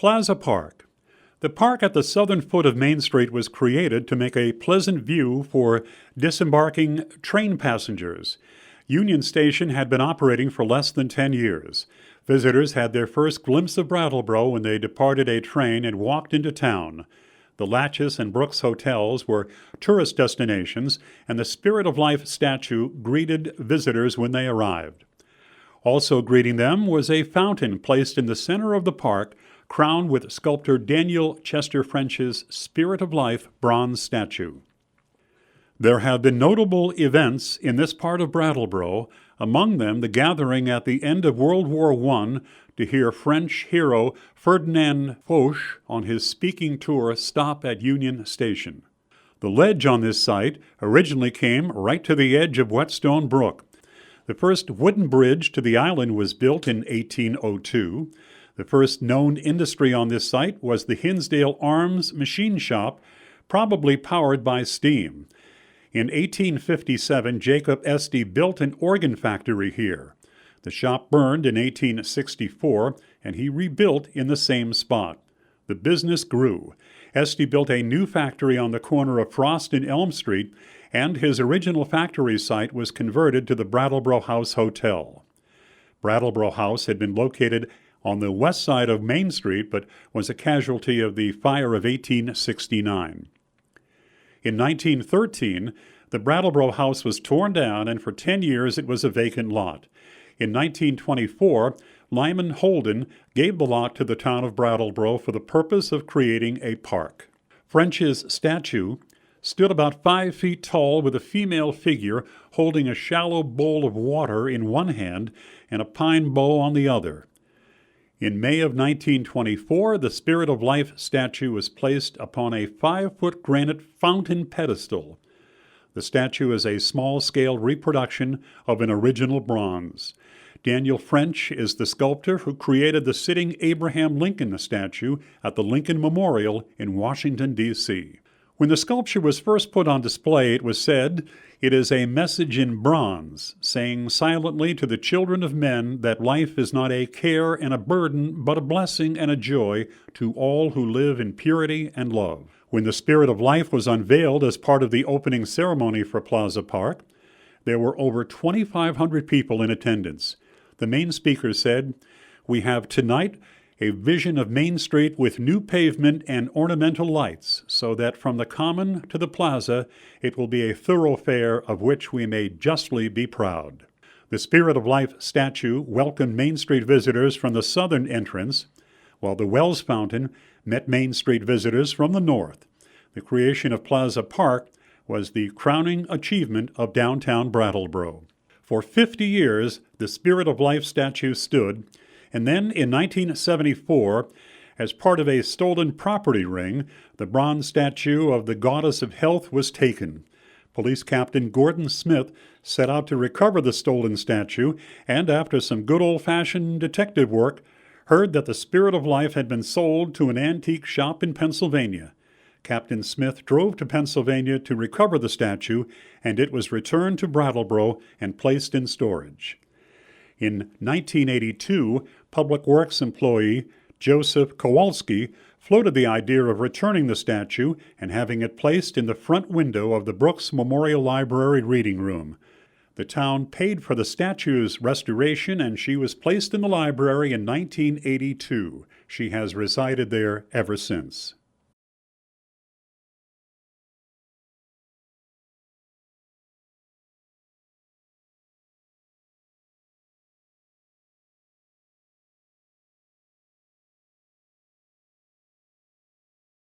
Plaza Park. The park at the southern foot of Main Street was created to make a pleasant view for disembarking train passengers. Union Station had been operating for less than 10 years. Visitors had their first glimpse of Brattleboro when they departed a train and walked into town. The Latches and Brooks hotels were tourist destinations, and the Spirit of Life statue greeted visitors when they arrived. Also greeting them was a fountain placed in the center of the park, crowned with sculptor Daniel Chester French's Spirit of Life bronze statue. There have been notable events in this part of Brattleboro, among them the gathering at the end of World War I to hear French hero Ferdinand Foch on his speaking tour stop at Union Station. The ledge on this site originally came right to the edge of Whetstone Brook. The first wooden bridge to the island was built in 1802. The first known industry on this site was the Hinsdale Arms Machine Shop, probably powered by steam. In 1857, Jacob Estey built an organ factory here. The shop burned in 1864, and he rebuilt in the same spot. The business grew. Estey built a new factory on the corner of Frost and Elm Street, and his original factory site was converted to the Brattleboro House Hotel. Brattleboro House had been located on the west side of Main Street, but was a casualty of the fire of 1869. In 1913, the Brattleboro House was torn down, and for 10 years it was a vacant lot. In 1924, Lyman Holden gave the lot to the town of Brattleboro for the purpose of creating a park. French's statue stood about 5 feet tall with a female figure holding a shallow bowl of water in one hand and a pine bow on the other. In May of 1924, the Spirit of Life statue was placed upon a 5-foot granite fountain pedestal. The statue is a small-scale reproduction of an original bronze. Daniel French is the sculptor who created the sitting Abraham Lincoln statue at the Lincoln Memorial in Washington, D.C. When the sculpture was first put on display, it was said, "It is a message in bronze, saying silently to the children of men that life is not a care and a burden, but a blessing and a joy to all who live in purity and love." When the Spirit of Life was unveiled as part of the opening ceremony for Plaza Park, there were over 2,500 people in attendance. The main speaker said, "We have tonight a vision of Main Street with new pavement and ornamental lights, so that from the Common to the Plaza it will be a thoroughfare of which we may justly be proud." The Spirit of Life statue welcomed Main Street visitors from the southern entrance, while the Wells Fountain met Main Street visitors from the north. The creation of Plaza Park was the crowning achievement of downtown Brattleboro. For 50 years, the Spirit of Life statue stood, and then in 1974, as part of a stolen property ring, the bronze statue of the Goddess of Health was taken. Police Captain Gordon Smith set out to recover the stolen statue, and after some good old-fashioned detective work, heard that the Spirit of Life had been sold to an antique shop in Pennsylvania. Captain Smith drove to Pennsylvania to recover the statue, and it was returned to Brattleboro and placed in storage. In 1982, Public Works employee Joseph Kowalski floated the idea of returning the statue and having it placed in the front window of the Brooks Memorial Library reading room. The town paid for the statue's restoration, and she was placed in the library in 1982. She has resided there ever since.